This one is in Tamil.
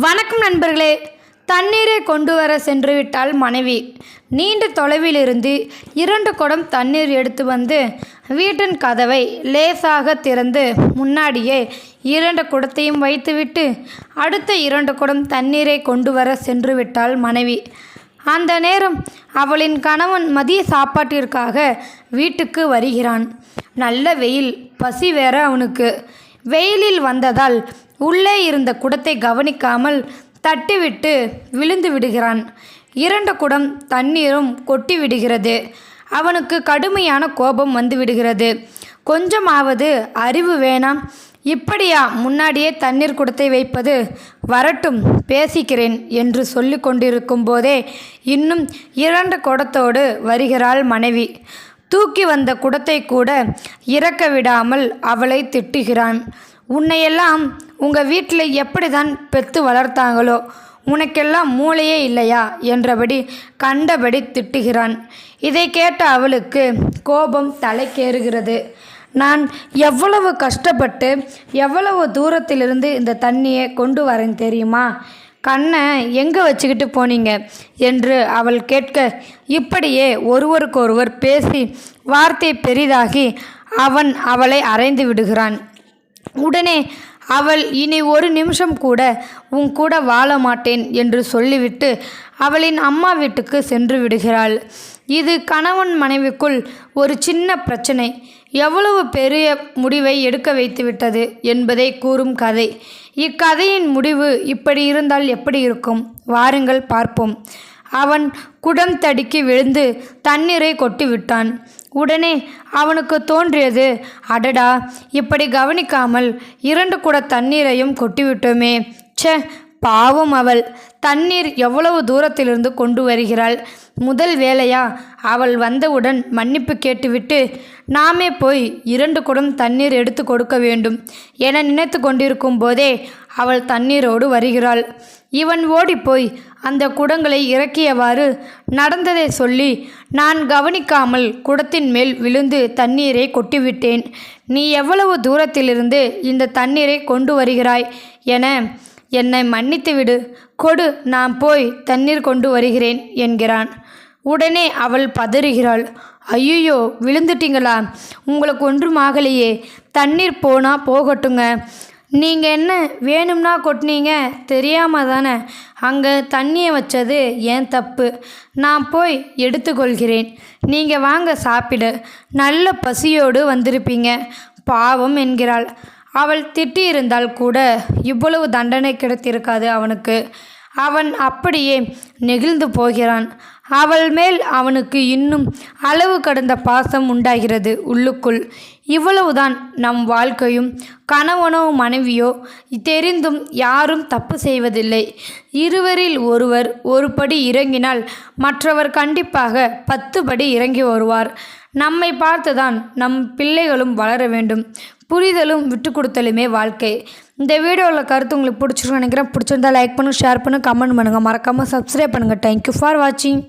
வணக்கம் நண்பர்களே. தண்ணீரை கொண்டு வர சென்றுவிட்டாள் மனைவி. நீண்ட தொலைவிலிருந்து 2 குடம் தண்ணீர் எடுத்து வந்து வீட்டின் கதவை லேசாக திறந்து முன்னாடியே 2 குடத்தையும் வைத்துவிட்டு அடுத்த 2 குடம் தண்ணீரை கொண்டு வர சென்றுவிட்டாள் மனைவி. அந்த நேரம் அவளின் கணவன் மதிய சாப்பாட்டிற்காக வீட்டுக்கு வருகிறான். நல்ல வெயில், பசி வேற அவனுக்கு. வெயிலில் வந்ததால் உள்ளே இருந்த குடத்தை கவனிக்காமல் தட்டிவிட்டு விழுந்து விடுகிறான். 2 குடம் தண்ணீரும் கொட்டி விடுகிறது. அவனுக்கு கடுமையான கோபம் வந்து விடுகிறது. கொஞ்சமாவது அறிவு வேணாம்? இப்படியா முன்னாடியே தண்ணீர் குடத்தை வைப்பது? வரட்டும், பேசிக்கிறேன் என்று சொல்லி கொண்டிருக்கும் போதே இன்னும் 2 குடத்தோடு வருகிறாள் மனைவி. தூக்கி வந்த குடத்தை கூட இறக்க விடாமல் அவளை திட்டுகிறான். உன்னையெல்லாம் உங்கள் வீட்டில் எப்படி தான் பெற்று வளர்த்தாங்களோ, உனக்கெல்லாம் மூளையே இல்லையா என்றபடி கண்டபடி திட்டுகிறான். இதை கேட்ட அவளுக்கு கோபம் தலைக்கேறுகிறது. நான் எவ்வளவு கஷ்டப்பட்டு எவ்வளவு தூரத்திலிருந்து இந்த தண்ணியை கொண்டு வரேன் தெரியுமா? கண்ணை எங்கே வச்சுக்கிட்டு போனீங்க என்று அவள் கேட்க, இப்படியே ஒருவருக்கொருவர் பேசி வார்த்தை பெரிதாகி அவன் அவளை அறைந்து விடுகிறான். உடனே அவள் இனி ஒரு நிமிஷம் கூட உன் கூட வாழ மாட்டேன் என்று சொல்லிவிட்டு அவளின் அம்மா வீட்டுக்கு சென்று விடுகிறாள். இது கணவன் மனைவிக்குள் ஒரு சின்ன பிரச்சனை எவ்வளவு பெரிய முடிவை எடுக்க வைத்துவிட்டது என்பதை கூறும் கதை. இக்கதையின் முடிவு இப்படி இருந்தால் எப்படி இருக்கும்? வாருங்கள் பார்ப்போம். அவன் குடம் தடுக்கி விழுந்து தண்ணீரை கொட்டி விட்டான். உடனே அவனுக்கு தோன்றியது, அடடா, இப்படி கவனிக்காமல் 2 குட தண்ணீரையும் கொட்டிவிட்டோமே. ச்சே, பாவம் அவள். தண்ணீர் எவ்வளவு தூரத்திலிருந்து கொண்டு வருகிறாள். முதல் வேளையா அவள் வந்தவுடன் மன்னிப்பு கேட்டுவிட்டு நாமே போய் 2 குடம் தண்ணீர் எடுத்து கொடுக்க வேண்டும் என நினைத்து கொண்டிருக்கும் போதே அவள் தண்ணீரோடு வருகிறாள். இவன் ஓடிப்போய் அந்த குடங்களை இறக்கியவாறு நடந்ததை சொல்லி, நான் கவனிக்காமல் குடத்தின் மேல் விழுந்து தண்ணீரை கொட்டிவிட்டேன். நீ எவ்வளவு தூரத்திலிருந்து இந்த தண்ணீரை கொண்டு வருகிறாய் என என்னை மன்னித்து விடு. கொடு, நான் போய் தண்ணீர் கொண்டு வருகிறேன் என்கிறான். உடனே அவள் பதறுகிறாள். ஐயோ, விழுந்துட்டீங்களா? உங்களுக்கு ஒன்றும் ஆகலையே. தண்ணீர் போனால் போகட்டுங்க. நீங்கள் என்ன வேணும்னா கொட்டினீங்க? தெரியாமல் தானே. அங்கே தண்ணியை வச்சது ஏன் தப்பு. நான் போய் எடுத்துக்கொள்கிறேன். நீங்கள் வாங்க சாப்பிட. நல்ல பசியோடு வந்திருப்பீங்க. பாவம் என்கிறாள். அவள் திட்டியிருந்தால் கூட இவ்வளவு தண்டனை கிடைத்திருக்காது அவனுக்கு. அவன் அப்படியே நெகிழ்ந்து போகிறான். அவள் மேல் அவனுக்கு இன்னும் அளவு கடந்த பாசம் உண்டாகிறது உள்ளுக்குள். இவ்வளவுதான் நம் வாழ்க்கையும். கணவனோ மனைவியோ தெரிந்தும் யாரும் தப்பு செய்வதில்லை. இருவரில் ஒருவர் ஒரு படி இறங்கினால் மற்றவர் கண்டிப்பாக 10 படி இறங்கி வருவார். நம்மை பார்த்துதான் நம் பிள்ளைகளும் வளர வேண்டும். புரிதலும் விட்டு கொடுத்தலுமே வாழ்க்கை. இந்த வீடியோவில் கருத்து உங்களுக்கு பிடிச்சிருக்குன்னு நினைக்கிறேன். பிடிச்சிருந்தா லைக் பண்ணுங்கள், ஷேர் பண்ணுங்கள், கமெண்ட் பண்ணுங்கள், மறக்காமல் சப்ஸ்கிரைப் பண்ணுங்கள். தேங்க்யூ ஃபார் வாட்சிங்.